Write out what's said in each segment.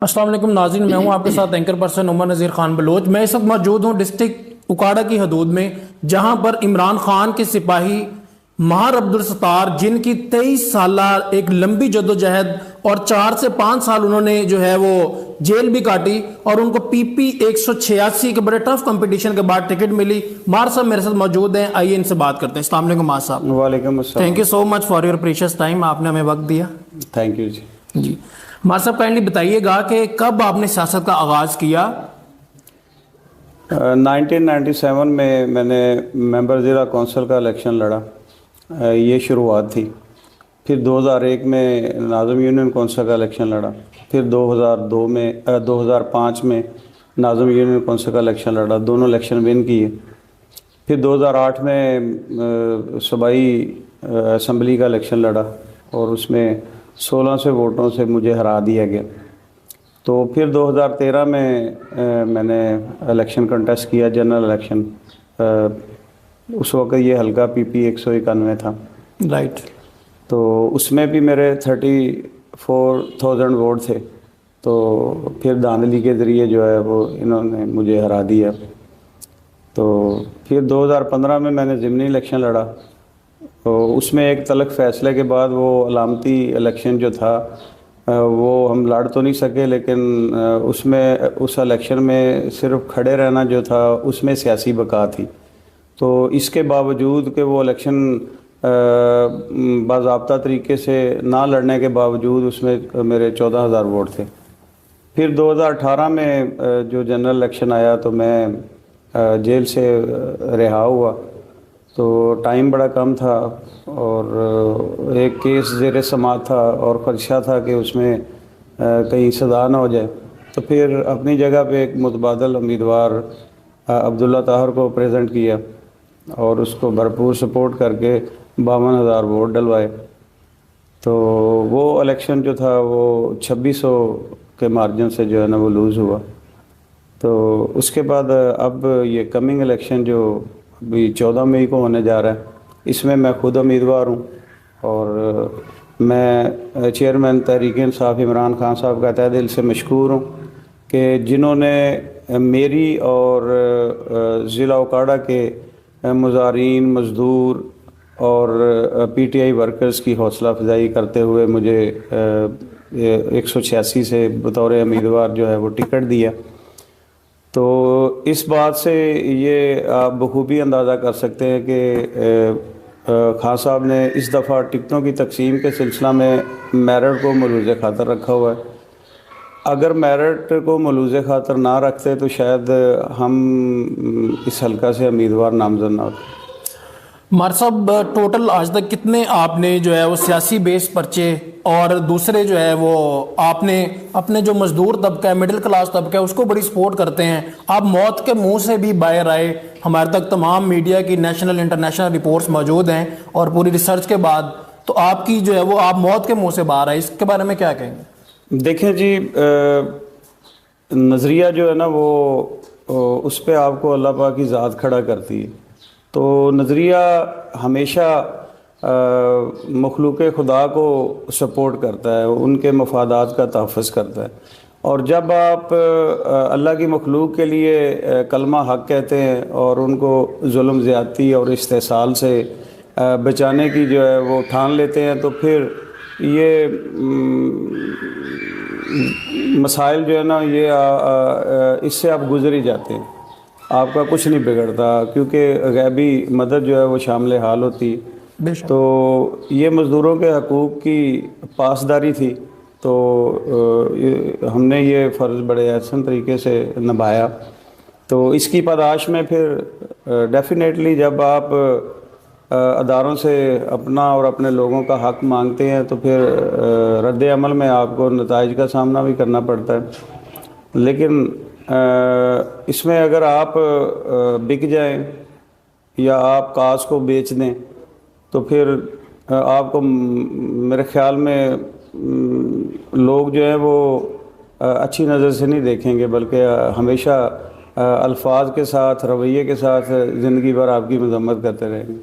السلام علیکم ناظرین، میں ہوں آپ کے ساتھ اینکر پرسن عمر نذیر خان بلوچ۔ میں اس وقت موجود ہوں ڈسٹرکٹ اکاڑا کی حدود میں، جہاں پر عمران خان کے سپاہی ماہر عبدالستار، جن کی 23 سالہ ایک لمبی جدوجہد اور 4 سے 5 سال انہوں نے جو ہے وہ جیل بھی کاٹی، اور ان کو پی پی 186 کے بڑے ٹف کمپٹیشن کے بعد ٹکٹ ملی۔ ماہر صاحب میرے ساتھ موجود ہیں، آئیے ان سے بات کرتے ہیں۔ السلام علیکم ماہر صاحب۔ وعلیکم السلام۔ Thank you so much for your precious time, آپ نے ہمیں وقت دیا۔ تھینک یو جی ماہر صاحب، کائنڈلی بتائیے گا کہ کب آپ نے سیاست کا آغاز کیا؟ 1997 میں نے ممبر ضلع کونسل کا الیکشن لڑا، یہ شروعات تھی۔ پھر 2001 میں ناظم یونین کونسل کا الیکشن لڑا، پھر 2005 میں ناظم یونین کونسل کا الیکشن لڑا، دونوں الیکشن ون کیے۔ پھر 2008 میں صوبائی اسمبلی کا الیکشن لڑا، اور اس میں 1600 ووٹوں سے مجھے ہرا دیا گیا۔ تو پھر 2013 میں نے الیکشن کنٹیسٹ کیا، جنرل الیکشن۔ اس وقت یہ حلقہ پی پی 191 تھا، رائٹ۔ تو اس میں بھی میرے 34,000 ووٹ تھے۔ تو پھر دھاندلی کے ذریعے جو ہے وہ انہوں نے مجھے ہرا دیا۔ تو پھر 2015 میں نے ضمنی الیکشن لڑا، تو اس میں ایک تلخ فیصلے کے بعد وہ علامتی الیکشن جو تھا وہ ہم لڑ تو نہیں سکے، لیکن اس الیکشن میں صرف کھڑے رہنا جو تھا اس میں سیاسی بقا تھی۔ تو اس کے باوجود کہ وہ الیکشن باضابطہ طریقے سے نہ لڑنے کے باوجود اس میں میرے 14,000 ووٹ تھے۔ پھر 2018 میں جو جنرل الیکشن آیا تو میں جیل سے رہا ہوا، تو ٹائم بڑا کم تھا، اور ایک کیس زیر سماعت تھا، اور خدشہ تھا کہ اس میں کہیں سزا نہ ہو جائے۔ تو پھر اپنی جگہ پہ ایک متبادل امیدوار عبداللہ طاہر کو پریزنٹ کیا، اور اس کو بھرپور سپورٹ کر کے 52,000 ووٹ ڈلوائے۔ تو وہ الیکشن جو تھا وہ 2600 کے مارجن سے جو ہے نا وہ لوز ہوا۔ تو اس کے بعد اب یہ کمنگ الیکشن جو ابھی 14 مئی کو ہونے جا رہا ہے، اس میں خود امیدوار ہوں، اور میں چیئرمین تحریک انصاف عمران خان صاحب کا تہ دل سے مشکور ہوں کہ جنہوں نے میری اور ضلع اکاڑا کے مظاہرین، مزدور اور پی ٹی آئی ورکرز کی حوصلہ افزائی کرتے ہوئے مجھے 186 سے بطور امیدوار جو ہے وہ ٹکٹ دیا۔ تو اس بات سے یہ آپ بخوبی اندازہ کر سکتے ہیں کہ خان صاحب نے اس دفعہ ٹکٹوں کی تقسیم کے سلسلہ میں میرٹ کو ملوز خاطر رکھا ہوا ہے۔ اگر میرٹ کو ملوز خاطر نہ رکھتے تو شاید ہم اس حلقہ سے امیدوار نامزد نہ ہوتے۔ ماہر صاحب، ٹوٹل آج تک کتنے آپ نے جو ہے وہ سیاسی بیس پرچے اور دوسرے جو ہے وہ آپ نے اپنے جو مزدور طبقہ ہے، مڈل کلاس طبقہ ہے، اس کو بڑی سپورٹ کرتے ہیں؟ آپ موت کے منہ سے بھی باہر آئے، ہمارے تک تمام میڈیا کی نیشنل انٹرنیشنل رپورٹس موجود ہیں، اور پوری ریسرچ کے بعد تو آپ کی جو ہے وہ آپ موت کے منہ سے باہر آئے، اس کے بارے میں کیا کہیں گے؟ دیکھیں جی، نظریہ جو ہے نا وہ اس پہ آپ کو اللہ پاک کی ذات کھڑا کرتی ہے۔ تو نظریہ ہمیشہ مخلوق خدا کو سپورٹ کرتا ہے، ان کے مفادات کا تحفظ کرتا ہے، اور جب آپ اللہ کی مخلوق کے لیے کلمہ حق کہتے ہیں اور ان کو ظلم زیادتی اور استحصال سے بچانے کی جو ہے وہ ٹھان لیتے ہیں، تو پھر یہ مسائل جو ہے نا یہ اس سے آپ گزر ہی جاتے ہیں، آپ کا کچھ نہیں بگڑتا، کیونکہ غیبی مدد جو ہے وہ شامل حال ہوتی۔ تو یہ مزدوروں کے حقوق کی پاسداری تھی، تو ہم نے یہ فرض بڑے احسن طریقے سے نبھایا۔ تو اس کی پاداش میں پھر ڈیفینیٹلی جب آپ اداروں سے اپنا اور اپنے لوگوں کا حق مانگتے ہیں تو پھر رد عمل میں آپ کو نتائج کا سامنا بھی کرنا پڑتا ہے۔ لیکن اس میں اگر آپ بک جائیں یا آپ کاز کو بیچ دیں تو پھر آپ کو میرے خیال میں لوگ جو ہیں وہ اچھی نظر سے نہیں دیکھیں گے، بلکہ ہمیشہ الفاظ کے ساتھ، رویے کے ساتھ زندگی بھر آپ کی مذمت کرتے رہیں گے۔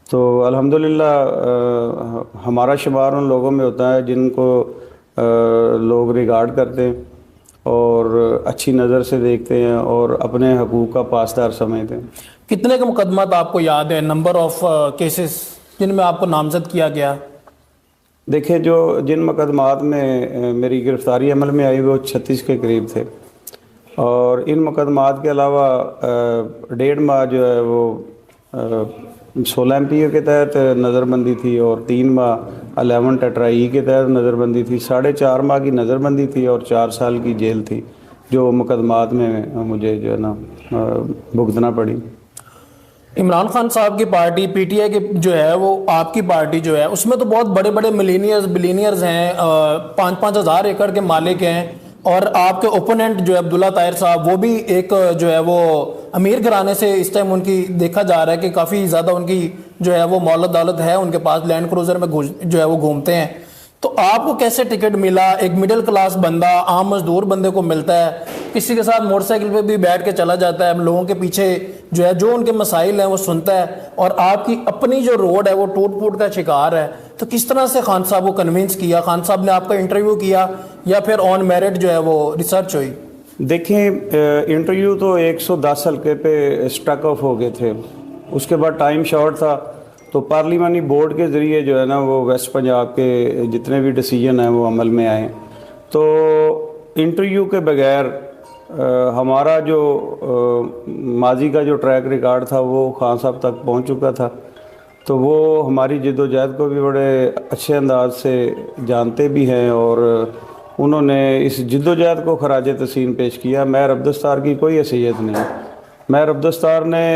تو الحمدللہ ہمارا شمار ان لوگوں میں ہوتا ہے جن کو لوگ ریگارڈ کرتے ہیں، اور اچھی نظر سے دیکھتے ہیں اور اپنے حقوق کا پاسدار سمجھتے ہیں۔ کتنے کے مقدمات آپ کو یاد ہے، نمبر آف کیسز جن میں آپ کو نامزد کیا گیا؟ دیکھیں جن مقدمات میں میری گرفتاری عمل میں آئی وہ 36 کے قریب تھے، اور ان مقدمات کے علاوہ 1.5 ماہ جو ہے وہ 16 MPA کے تحت نظر بندی تھی، اور 3 ماہ 11 ٹٹرائی کے تحت نظر بندی تھی، 4.5 ماہ کی نظر بندی تھی، اور 4 سال کی جیل تھی، جو مقدمات میں مجھے جو ہے نا بھگتنا پڑی۔ عمران خان صاحب کی پارٹی پی ٹی آئی کی جو ہے وہ آپ کی پارٹی جو ہے اس میں تو بہت بڑے بڑے ملینئرز بلینئرز ہیں، 5-5 ہزار ایکڑ کے مالک ہیں، اور آپ کے اوپوننٹ جو ہے عبداللہ طاہر صاحب وہ بھی ایک جو ہے وہ امیر گھرانے سے اس ٹائم ان کی دیکھا جا رہا ہے کہ کافی زیادہ ان کی جو ہے وہ مول و دولت ہے، ان کے پاس لینڈ کروزر میں جو ہے وہ گھومتے ہیں۔ تو آپ کو کیسے ٹکٹ ملا؟ ایک مڈل کلاس بندہ، عام مزدور بندے کو ملتا ہے، کسی کے ساتھ موٹر سائیکل پہ بھی بیٹھ کے چلا جاتا ہے، لوگوں کے پیچھے جو ہے جو ان کے مسائل ہیں وہ سنتا ہے، اور آپ کی اپنی جو روڈ ہے وہ ٹوٹ پھوٹ کا شکار ہے۔ تو کس طرح سے خان صاحب کو کنونس کیا؟ خان صاحب نے آپ کا انٹرویو کیا یا پھر آن میرٹ جو ہے وہ ریسرچ ہوئی؟ دیکھیں انٹرویو تو 110 حلقے پہ اسٹرک آف ہو گئے تھے، اس کے بعد ٹائم شارٹ تھا، تو پارلیمانی بورڈ کے ذریعے جو ہے نا وہ ویسٹ پنجاب کے جتنے بھی ڈیسیجن ہیں وہ عمل میں آئے۔ تو انٹرویو کے بغیر ہمارا جو ماضی کا جو ٹریک ریکارڈ تھا وہ خان صاحب تک پہنچ چکا تھا، تو وہ ہماری جد و جہد کو بھی بڑے اچھے انداز سے جانتے بھی ہیں، اور انہوں نے اس جد و جہد کو خراج تحسین پیش کیا۔ میر عبدالستار کی کوئی حیثیت نہیں، میر عبدالستار نے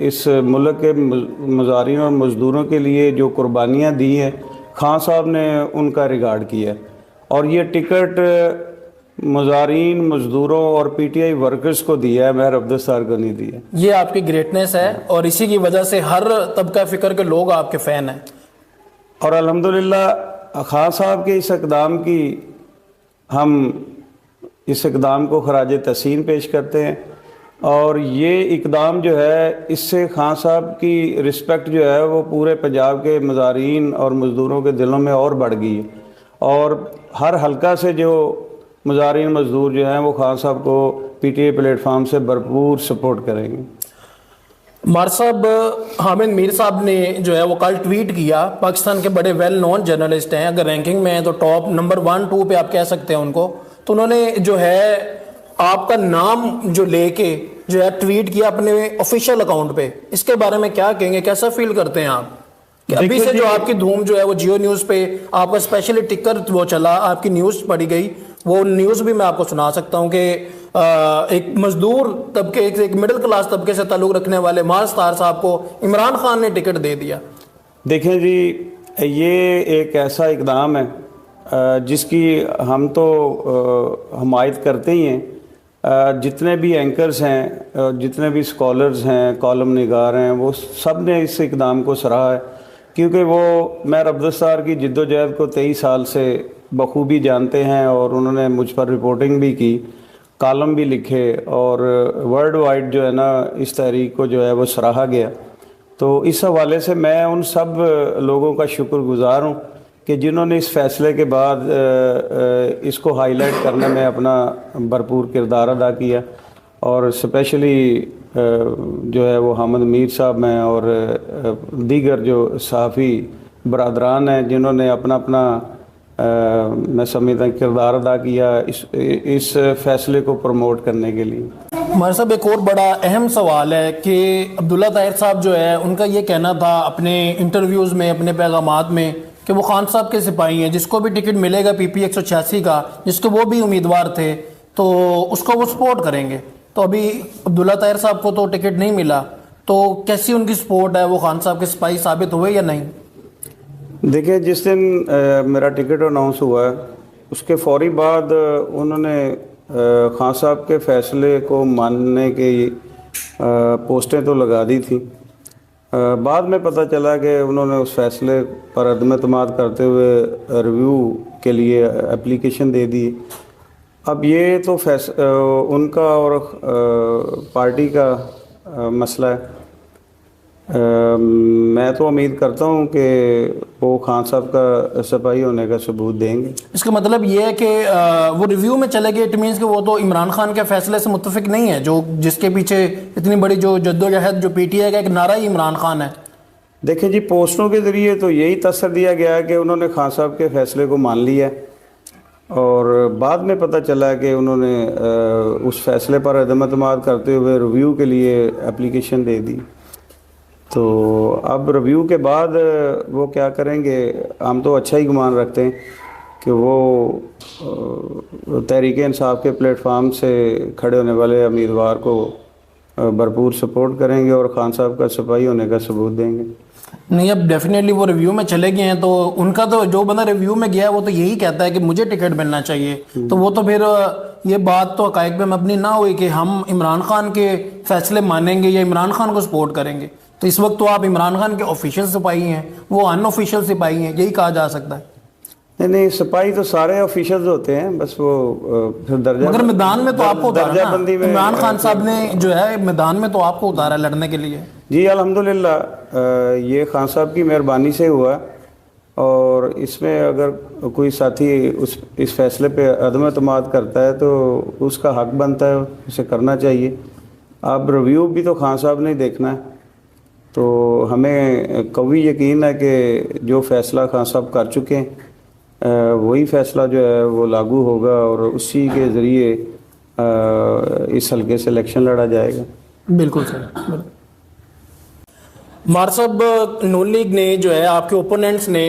اس ملک کے مزارین اور مزدوروں کے لیے جو قربانیاں دی ہیں خان صاحب نے ان کا ریکارڈ کیا، اور یہ ٹکٹ مزارین، مزدوروں اور پی ٹی آئی ورکرز کو دیا ہے، میر عبدالستار کو نہیں دیا۔ یہ آپ کی گریٹنس ہے، اور اسی کی وجہ سے ہر طبقہ فکر کے لوگ آپ کے فین ہیں۔ اور الحمدللہ خان صاحب کے اس اقدام کی ہم اس اقدام کو خراج تحسین پیش کرتے ہیں، اور یہ اقدام جو ہے اس سے خان صاحب کی رسپیکٹ جو ہے وہ پورے پنجاب کے مزارین اور مزدوروں کے دلوں میں اور بڑھ گئی ہے، اور ہر حلقہ سے جو مزارین مزدور جو ہیں وہ خان صاحب کو P T I plate form سے بھرپور سپورٹ کریں گے۔ مار صاحب، حامد میر صاحب نے جو ہے وہ کل ٹویٹ کیا، پاکستان کے بڑے ویل نون جرنلسٹ ہیں، اگر رینکنگ میں ہیں تو ٹاپ نمبر 1-2 پہ آپ کہہ سکتے ہیں ان کو، تو انہوں نے جو ہے آپ کا نام جو لے کے جو ہے ٹویٹ کیا اپنے آفیشیل اکاؤنٹ پہ، اس کے بارے میں کیا کہیں گے؟ کیسا فیل کرتے ہیں آپ کہ ابھی سے جو آپ کی دھوم جو ہے وہ جیو نیوز پہ آپ کا اسپیشلی ٹکر وہ چلا، آپ کی نیوز پڑھی گئی، وہ نیوز بھی میں آپ کو سنا سکتا ہوں کہ ایک مزدور طبقے، ایک مڈل کلاس طبقے سے تعلق رکھنے والے مار ستار صاحب کو عمران خان نے ٹکٹ دے دیا۔ دیکھیں جی، یہ ایک ایسا اقدام ہے جس کی ہم تو حمایت کرتے ہی ہیں، جتنے بھی اینکرز ہیں، جتنے بھی اسکالرز ہیں، کالم نگار ہیں، وہ سب نے اس اقدام کو سراہا ہے، کیونکہ وہ میر عبدالستار کی جد و جہد کو 23 سال سے بخوبی جانتے ہیں، اور انہوں نے مجھ پر رپورٹنگ بھی کی، کالم بھی لکھے، اور ورلڈ وائڈ جو ہے نا اس تحریک کو جو ہے وہ سراہا گیا۔ تو اس حوالے سے میں ان سب لوگوں کا شکر گزار ہوں کہ جنہوں نے اس فیصلے کے بعد اس کو ہائی لائٹ کرنے میں اپنا بھرپور کردار ادا کیا، اور اسپیشلی جو ہے وہ حامد میر صاحب ہیں اور دیگر جو صحافی برادران ہیں جنہوں نے اپنا اپنا میں سمجھتا ہوں کردار ادا کیا اس فیصلے کو پروموٹ کرنے کے لیے۔ ہمارے صاحب ایک اور بڑا اہم سوال ہے کہ عبداللہ طاہر صاحب جو ہے ان کا یہ کہنا تھا اپنے انٹرویوز میں، اپنے پیغامات میں، کہ وہ خان صاحب کے سپاہی ہیں، جس کو بھی ٹکٹ ملے گا پی پی 186 کا، جس کو وہ بھی امیدوار تھے تو اس کو وہ سپورٹ کریں گے۔ تو ابھی عبداللہ طاہر صاحب کو تو ٹکٹ نہیں ملا، تو کیسی ان کی سپورٹ ہے؟ وہ خان صاحب کے سپاہی ثابت ہوئے یا نہیں؟ دیکھیں، جس دن میرا ٹکٹ اناؤنس ہوا ہے اس کے فوری بعد انہوں نے خان صاحب کے فیصلے کو ماننے کی پوسٹیں تو لگا دی تھیں، بعد میں پتہ چلا کہ انہوں نے اس فیصلے پر عدم اعتماد کرتے ہوئے ریویو کے لیے اپلیکیشن دے دی۔ اب یہ تو ان کا اور پارٹی کا مسئلہ ہے، میں تو امید کرتا ہوں کہ وہ خان صاحب کا سپاہی ہونے کا ثبوت دیں گے. اس کا مطلب یہ ہے کہ وہ ریویو میں چلے گئے، اٹ مینس کہ وہ تو عمران خان کے فیصلے سے متفق نہیں ہے، جو جس کے پیچھے اتنی بڑی جو جدوجہد جو پی ٹی آئی کا ایک نعرہ ہی عمران خان ہے. دیکھیں جی، پوسٹوں کے ذریعے تو یہی تاثر دیا گیا کہ انہوں نے خان صاحب کے فیصلے کو مان لیا، اور بعد میں پتہ چلا کہ انہوں نے اس فیصلے پر عدم اعتماد کرتے ہوئے ریویو کے لیے اپلیکیشن دے دی. تو اب ریویو کے بعد وہ کیا کریں گے، ہم تو اچھا ہی گمان رکھتے ہیں کہ وہ تحریک انصاف کے پلیٹ فارم سے کھڑے ہونے والے امیدوار کو بھرپور سپورٹ کریں گے اور خان صاحب کا سپاہی ہونے کا ثبوت دیں گے. نہیں، اب ڈیفینیٹلی وہ ریویو میں چلے گئے ہیں، تو ان کا تو جو بندہ ریویو میں گیا ہے وہ تو یہی کہتا ہے کہ مجھے ٹکٹ ملنا چاہیے. تو وہ تو پھر یہ بات تو حقائق پہ مبنی نہ ہوئی کہ ہم عمران خان کے فیصلے مانیں گے یا عمران خان کو سپورٹ کریں گے. تو اس وقت تو آپ عمران خان کے آفیشیل سپاہی ہیں، وہ ان آفیشیل سپاہی ہیں، یہی کہا جا سکتا ہے. نہیں، سپاہی تو سارے آفیشلز ہوتے ہیں، بس وہ پھر درجہ، مگر میدان میں تو آپ کو اتارا درجہ نا، بندی میں عمران خان صاحب نے جو ہے میدان میں تو آپ کو اتارا لڑنے کے لیے. جی الحمدللہ، یہ خان صاحب کی مہربانی سے ہوا، اور اس میں اگر کوئی ساتھی اس فیصلے پہ عدم اعتماد کرتا ہے تو اس کا حق بنتا ہے، اسے کرنا چاہیے. اب ریویو بھی تو خان صاحب نے دیکھنا ہے، تو ہمیں قوی یقین ہے کہ جو فیصلہ خان صاحب کر چکے ہیں وہی فیصلہ جو ہے وہ لاگو ہوگا، اور اسی کے ذریعے اس حلقے سے الیکشن لڑا جائے گا. بالکل سر. مار صاحب، نون لیگ نے جو ہے آپ کے اوپوننٹس نے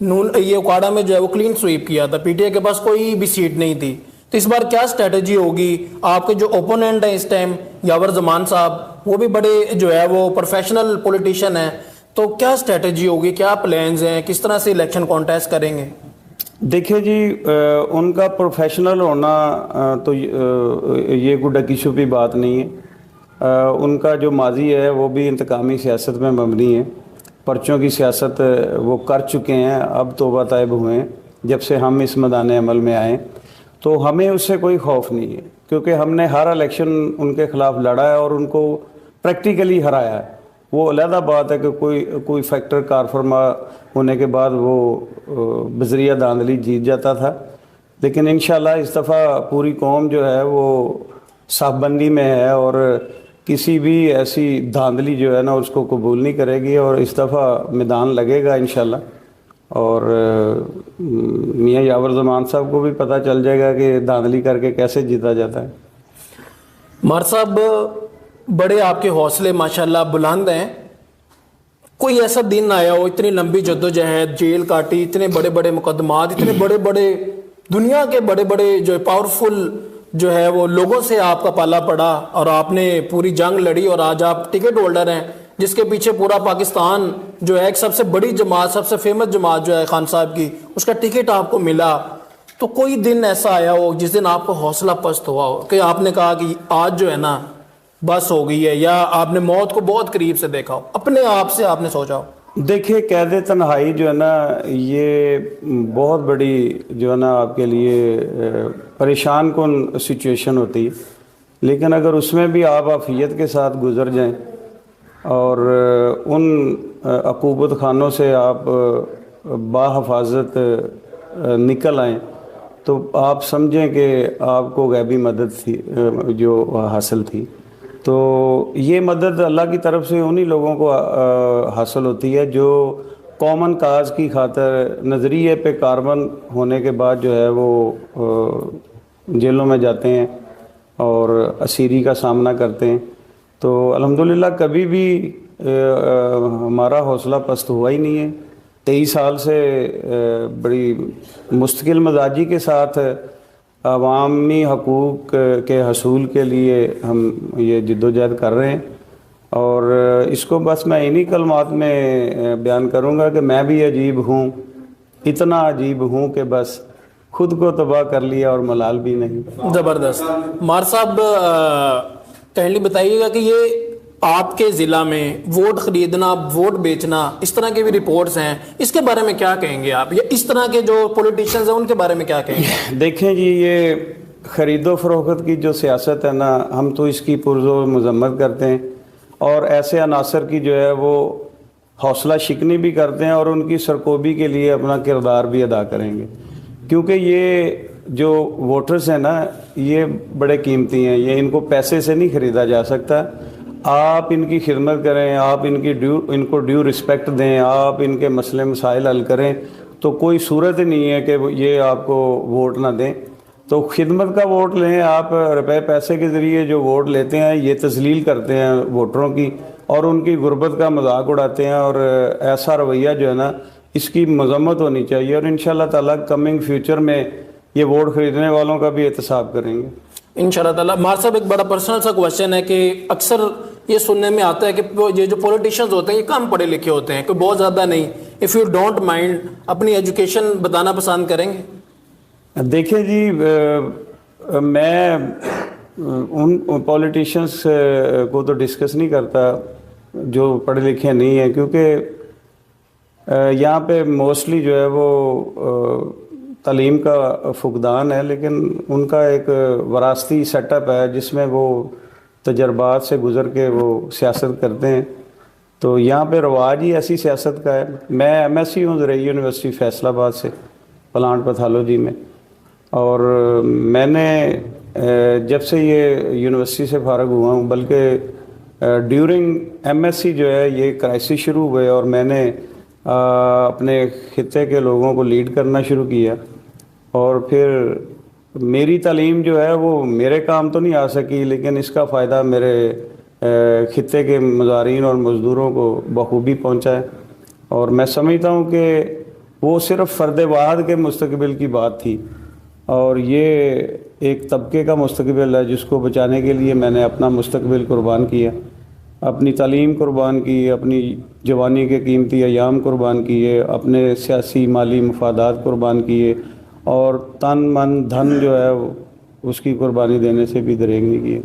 یہ اکاڑا میں جو ہے وہ کلین سویپ کیا تھا، پی ٹی آئی کے پاس کوئی بھی سیٹ نہیں تھی. تو اس بار کیا اسٹریٹجی ہوگی؟ آپ کے جو اوپوننٹ ہیں اس ٹائم یاور زمان صاحب، وہ بھی بڑے جو ہے وہ پروفیشنل پولیٹیشین ہیں، تو کیا اسٹریٹجی ہوگی، کیا پلانز ہیں، کس طرح سے الیکشن کانٹیسٹ کریں گے؟ دیکھیں جی، ان کا پروفیشنل ہونا تو یہ کوئی ڈکی چھپی بات نہیں ہے. ان کا جو ماضی ہے وہ بھی انتقامی سیاست میں مبنی ہے، پرچوں کی سیاست وہ کر چکے ہیں، اب توبہ طائب ہوئے ہیں جب سے ہم اس میدان عمل میں آئیں. تو ہمیں اس سے کوئی خوف نہیں ہے، کیونکہ ہم نے ہر الیکشن ان کے خلاف لڑا ہے اور ان کو پریکٹیکلی ہرایا ہے. وہ علیحدہ بات ہے کہ کوئی فیکٹر کار فرما ہونے کے بعد وہ بذریعہ دھاندلی جیت جاتا تھا، لیکن انشاءاللہ اس دفعہ پوری قوم جو ہے وہ صاف بندی میں ہے اور کسی بھی ایسی دھاندلی جو ہے نا اس کو قبول نہیں کرے گی، اور اس دفعہ میدان لگے گا انشاءاللہ. اور میاں یاور زمان صاحب کو بھی پتہ چل جائے گا کہ دھاندلی کر کے کیسے جیتا جاتا ہے. مار صاحب، بڑے آپ کے حوصلے ماشاءاللہ بلند ہیں. کوئی ایسا دن آیا ہو، اتنی لمبی جدوجہد، جیل کاٹی، اتنے بڑے بڑے مقدمات، اتنے بڑے بڑے دنیا کے بڑے بڑے جو پاورفل جو ہے وہ لوگوں سے آپ کا پالا پڑا، اور آپ نے پوری جنگ لڑی، اور آج آپ ٹکٹ ہولڈر ہیں جس کے پیچھے پورا پاکستان جو ہے ایک سب سے بڑی جماعت، سب سے فیمس جماعت جو ہے خان صاحب کی، اس کا ٹکٹ آپ کو ملا. تو کوئی دن ایسا آیا ہو جس دن آپ کو حوصلہ پست ہوا ہو کہ آپ نے کہا کہ آج جو ہے نا بس ہو گئی ہے، یا آپ نے موت کو بہت قریب سے دیکھا ہو، اپنے آپ سے آپ نے سوچا ہو؟ دیکھیے، قید تنہائی جو ہے نا یہ بہت بڑی جو ہے نا آپ کے لیے پریشان کن سچویشن ہوتی ہے، لیکن اگر اس میں بھی آپ عافیت کے ساتھ گزر جائیں اور ان عقوبت خانوں سے آپ باحفاظت نکل آئیں تو آپ سمجھیں کہ آپ کو غیبی مدد تھی جو حاصل تھی. تو یہ مدد اللہ کی طرف سے انہی لوگوں کو حاصل ہوتی ہے جو کامن کاز کی خاطر نظریے پہ کاربن ہونے کے بعد جو ہے وہ جیلوں میں جاتے ہیں اور اسیری کا سامنا کرتے ہیں. تو الحمدللہ کبھی بھی ہمارا حوصلہ پست ہوا ہی نہیں ہے. 23 سال سے بڑی مستقل مزاجی کے ساتھ عوامی حقوق کے حصول کے لیے ہم یہ جدوجہد کر رہے ہیں، اور اس کو بس میں انہی کلمات میں بیان کروں گا کہ میں بھی عجیب ہوں، اتنا عجیب ہوں کہ بس خود کو تباہ کر لیا اور ملال بھی نہیں. زبردست. مار صاحب، کہلی بتائیے گا کہ یہ آپ کے ضلع میں ووٹ خریدنا، ووٹ بیچنا، اس طرح کے بھی رپورٹس ہیں، اس کے بارے میں کیا کہیں گے آپ، یا اس طرح کے جو پولیٹیشنز ہیں ان کے بارے میں کیا کہیں گے؟ دیکھیں جی، یہ خرید و فروخت کی جو سیاست ہے نا، ہم تو اس کی پرزور مذمت کرتے ہیں، اور ایسے عناصر کی جو ہے وہ حوصلہ شکنی بھی کرتے ہیں اور ان کی سرکوبی کے لیے اپنا کردار بھی ادا کریں گے، کیونکہ یہ جو ووٹرز ہیں نا یہ بڑے قیمتی ہیں، یہ ان کو پیسے سے نہیں خریدا جا سکتا۔ آپ ان کی خدمت کریں، آپ ان کو ڈیو رسپیکٹ دیں، آپ ان کے مسئلے مسائل حل کریں، تو کوئی صورت نہیں ہے کہ یہ آپ کو ووٹ نہ دیں۔ تو خدمت کا ووٹ لیں، آپ روپے پیسے کے ذریعے جو ووٹ لیتے ہیں یہ تذلیل کرتے ہیں ووٹروں کی اور ان کی غربت کا مذاق اڑاتے ہیں، اور ایسا رویہ جو ہے نا اس کی مذمت ہونی چاہیے، اور انشاءاللہ تعالیٰ کمنگ فیوچر میں یہ ووٹ خریدنے والوں کا بھی احتساب کریں گے انشاءاللہ تعالیٰ۔ مار صاحب ایک بڑا پرسنل سا کویشچن ہے کہ اکثر یہ سننے میں آتا ہے کہ یہ جو پولیٹیشینز ہوتے ہیں یہ کم پڑھے لکھے ہوتے ہیں، کوئی بہت زیادہ نہیں۔ اف یو ڈونٹ مائنڈ اپنی ایجوکیشن بتانا پسند کریں گے؟ دیکھیں جی، میں ان پولیٹیشینس کو تو ڈسکس نہیں کرتا جو پڑھے لکھے نہیں ہیں، کیونکہ یہاں پہ موسٹلی جو ہے وہ تعلیم کا فقدان ہے، لیکن ان کا ایک وراثتی سیٹ اپ ہے جس میں وہ تجربات سے گزر کے وہ سیاست کرتے ہیں، تو یہاں پہ رواج ہی ایسی سیاست کا ہے۔ میں ایم ایس سی ہوں زرعی یونیورسٹی فیصل آباد سے، پلانٹ پیتھالوجی میں، اور میں نے جب سے یہ یونیورسٹی سے فارغ ہوا ہوں، بلکہ ڈیورنگ ایم ایس سی جو ہے یہ کرائسس شروع ہوئے اور میں نے اپنے خطے کے لوگوں کو لیڈ کرنا شروع کیا، اور پھر میری تعلیم جو ہے وہ میرے کام تو نہیں آ سکی، لیکن اس کا فائدہ میرے خطے کے مزارعین اور مزدوروں کو بخوبی پہنچا ہے، اور میں سمجھتا ہوں کہ وہ صرف فرد واحد کے مستقبل کی بات تھی، اور یہ ایک طبقے کا مستقبل ہے جس کو بچانے کے لیے میں نے اپنا مستقبل قربان کیا، اپنی تعلیم قربان کی، اپنی جوانی کے قیمتی ایام قربان کیے، اپنے سیاسی مالی مفادات قربان کیے، اور تن من دھن جو ہے اس کی قربانی دینے سے بھی دریغ نہیں کیے۔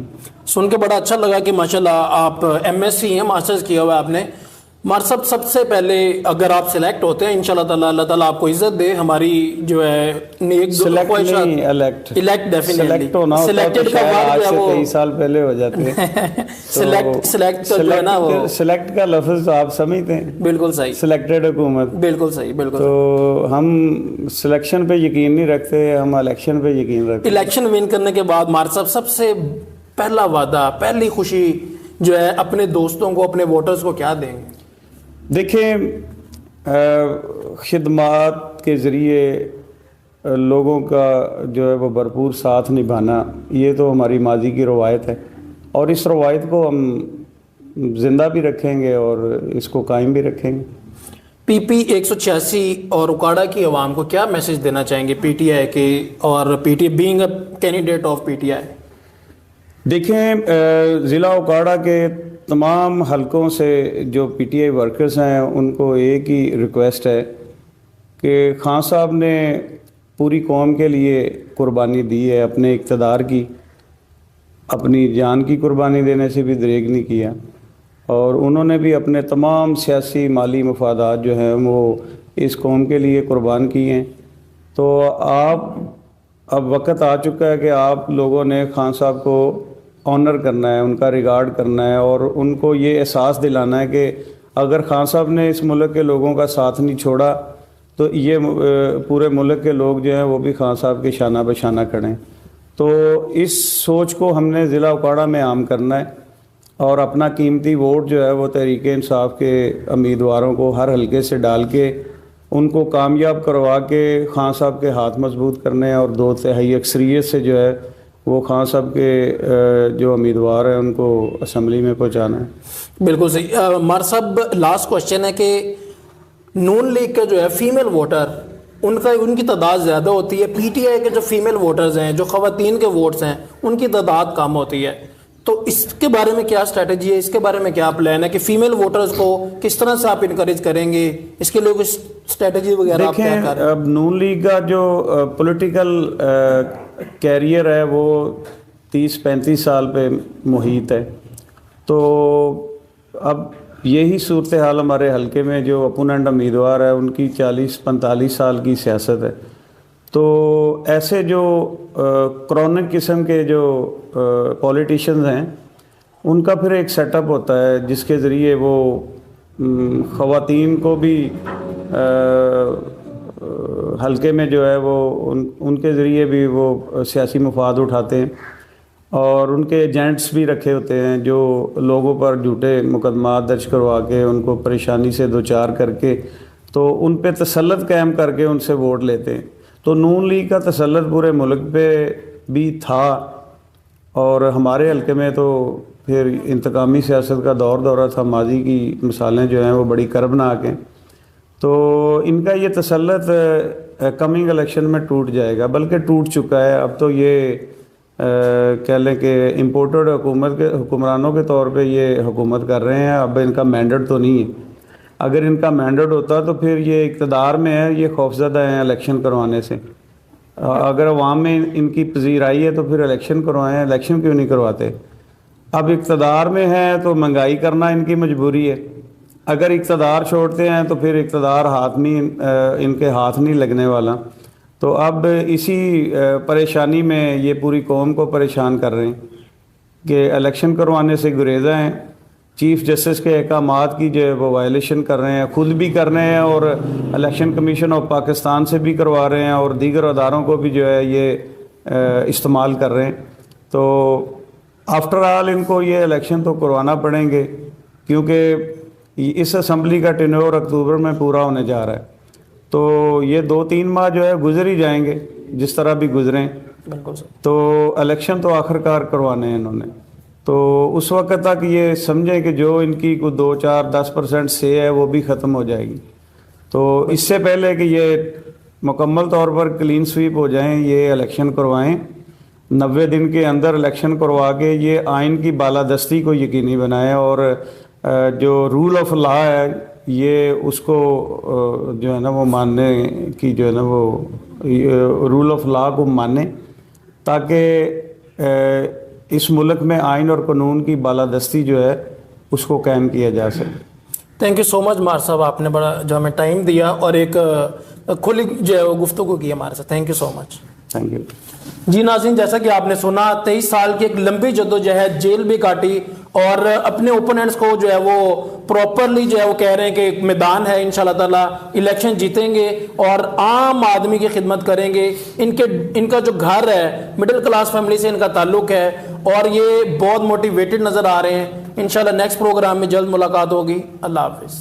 سن کے بڑا اچھا لگا کہ ماشاءاللہ آپ ایم ایس سی ہیں، ماسٹرز کیا ہوا ہے آپ نے۔ مار صاحب سب سے پہلے اگر آپ سلیکٹ ہوتے ہیں انشاءاللہ تعالیٰ اللہ تعالیٰ آپ کو عزت دے، ہماری جو ہے الیکٹ ڈیفینیٹلی سلیکٹڈ کا ورڈ جو ہے وہ 23 سال پہلے ہو جاتے ہیں۔ سلیکٹ جو ہے نا وہ سلیکٹ کا لفظ آپ سمجھتے ہیں، بالکل صحیح، سلیکٹڈ حکومت، بالکل صحیح، بالکل۔ تو ہم سلیکشن پہ یقین نہیں رکھتے، ہم الیکشن پہ یقین رکھتے ہیں۔ الیکشن ون کرنے کے بعد مار صاحب سب سے پہلا وعدہ، پہلی خوشی جو ہے اپنے دوستوں کو، اپنے ووٹرز کو کیا دیں گے؟ دیکھیں، خدمات کے ذریعے لوگوں کا جو ہے وہ بھرپور ساتھ نبھانا یہ تو ہماری ماضی کی روایت ہے، اور اس روایت کو ہم زندہ بھی رکھیں گے اور اس کو قائم بھی رکھیں گے۔ پی پی 186 اور اکاڑا کی عوام کو کیا میسج دینا چاہیں گے پی ٹی آئی کے، اور P T being a candidate of P T I? دیکھیں، ضلع اکاڑا کے تمام حلقوں سے جو پی ٹی آئی ورکرز ہیں ان کو ایک ہی ریکویسٹ ہے کہ خان صاحب نے پوری قوم کے لیے قربانی دی ہے، اپنے اقتدار کی، اپنی جان کی قربانی دینے سے بھی دریغ نہیں کیا، اور انہوں نے بھی اپنے تمام سیاسی مالی مفادات جو ہیں وہ اس قوم کے لیے قربان کیے ہیں۔ تو اب وقت آ چکا ہے کہ آپ لوگوں نے خان صاحب کو آنر کرنا ہے، ان کا ریگارڈ کرنا ہے، اور ان کو یہ احساس دلانا ہے کہ اگر خان صاحب نے اس ملک کے لوگوں کا ساتھ نہیں چھوڑا تو یہ پورے ملک کے لوگ جو ہیں وہ بھی خان صاحب کے شانہ بہ شانہ کھڑے ہیں۔ تو اس سوچ کو ہم نے ضلع اکاڑا میں عام کرنا ہے، اور اپنا قیمتی ووٹ جو ہے وہ تحریک انصاف کے امیدواروں کو ہر حلقے سے ڈال کے ان کو کامیاب کروا کے خان صاحب کے ہاتھ مضبوط کرنے ہیں، اور 2/3 اکثریت سے جو ہے وہ خان صاحب کے جو امیدوار ہیں ان کو اسمبلی میں پہنچانا ہے۔ بالکل صحیح۔ مار صاحب لاسٹ کوشچن ہے کہ نون لیگ کا جو ہے فیمیل ووٹر ان کی تعداد زیادہ ہوتی ہے، پی ٹی آئی کے جو فیمیل ووٹرز ہیں، جو خواتین کے ووٹس ہیں، ان کی تعداد کم ہوتی ہے، تو اس کے بارے میں کیا اسٹریٹجی ہے، اس کے بارے میں کیا پلان ہے کہ فیمیل ووٹرز کو کس طرح سے آپ انکریج کریں گے، اس کے لیے کچھ اسٹریٹجی وغیرہ آپ کیا کر رہے ہیں؟ اب نون لیگ کا جو پولیٹیکل کیریئر ہے وہ 30-35 سال پہ محیط ہے، تو اب یہی صورتحال ہمارے حلقے میں جو اپوننٹ امیدوار ہے ان کی 40-45 سال کی سیاست ہے، تو ایسے جو کرونک قسم کے جو پولیٹیشنز ہیں ان کا پھر ایک سیٹ اپ ہوتا ہے جس کے ذریعے وہ خواتین کو بھی حلقے میں جو ہے وہ ان کے ذریعے بھی وہ سیاسی مفاد اٹھاتے ہیں، اور ان کے ایجنٹس بھی رکھے ہوتے ہیں جو لوگوں پر جھوٹے مقدمات درج کروا کے ان کو پریشانی سے دوچار کر کے تو ان پہ تسلط قائم کر کے ان سے ووٹ لیتے ہیں۔ تو نون لیگ کا تسلط پورے ملک پہ بھی تھا، اور ہمارے حلقے میں تو پھر انتقامی سیاست کا دورہ تھا، ماضی کی مثالیں جو ہیں وہ بڑی کربناک ہیں۔ تو ان کا یہ تسلط کمنگ الیکشن میں ٹوٹ جائے گا، بلکہ ٹوٹ چکا ہے۔ اب تو یہ کہہ لیں کہ امپورٹڈ حکمرانوں کے طور پہ یہ حکومت کر رہے ہیں، اب ان کا مینڈیٹ تو نہیں ہے۔ اگر ان کا مینڈیٹ ہوتا تو پھر یہ اقتدار میں ہے، یہ خوفزدہ ہیں الیکشن کروانے سے۔ اگر عوام میں ان کی پذیرائی ہے تو پھر الیکشن کروائیں، الیکشن کیوں نہیں کرواتے؟ اب اقتدار میں ہیں تو مہنگائی کرنا ان کی مجبوری ہے، اگر اقتدار چھوڑتے ہیں تو پھر اقتدار ان کے ہاتھ نہیں لگنے والا۔ تو اب اسی پریشانی میں یہ پوری قوم کو پریشان کر رہے ہیں کہ الیکشن کروانے سے گریزاں ہیں، چیف جسٹس کے احکامات کی جو ہے وہ وائلیشن کر رہے ہیں، خود بھی کر رہے ہیں، اور الیکشن کمیشن آف پاکستان سے بھی کروا رہے ہیں، اور دیگر اداروں کو بھی جو ہے یہ استعمال کر رہے ہیں۔ تو آفٹر آل ان کو یہ الیکشن تو کروانا پڑیں گے، کیونکہ اس اسمبلی کا ٹینیور اکتوبر میں پورا ہونے جا رہا ہے۔ تو یہ 2-3 ماہ جو ہے گزر ہی جائیں گے جس طرح بھی گزریں، بالکل سر۔ تو الیکشن تو آخر کار کروانے ہیں انہوں نے۔ تو اس وقت تک یہ سمجھیں کہ جو ان کی کوئی 2-4-10% سے ہے وہ بھی ختم ہو جائے گی۔ تو اس سے پہلے کہ یہ مکمل طور پر کلین سویپ ہو جائیں، یہ الیکشن کروائیں، 90 دن کے اندر الیکشن کروا کے یہ آئین کی بالادستی کو یقینی بنائیں، اور جو رول آف لا ہے یہ اس کو جو ہے نا وہ ماننے کی جو ہے نا وہ رول آف لا کو مانیں، تاکہ اس ملک میں آئین اور قانون کی بالادستی جو ہے اس کو قائم کیا جا سکے۔ تھینک یو سو مچ مار صاحب، آپ نے بڑا جو ہمیں ٹائم دیا اور ایک کھلی جو ہے وہ گفتگو کی ہمارے ساتھ۔ Thank you so much. Thank you. جی ناظرین، جیسا کہ آپ نے سنا، 23 سال کی ایک لمبی جدوجہد، جیل بھی کاٹی، اور اپنے اوپوننٹس کو جو ہے وہ پراپرلی جو ہے وہ کہہ رہے ہیں کہ ایک میدان ہے، انشاءاللہ تعالیٰ الیکشن جیتیں گے اور عام آدمی کی خدمت کریں گے۔ ان کا جو گھر ہے، مڈل کلاس فیملی سے ان کا تعلق ہے، اور یہ بہت موٹیویٹڈ نظر آ رہے ہیں۔ انشاءاللہ نیکسٹ پروگرام میں جلد ملاقات ہوگی۔ اللہ حافظ۔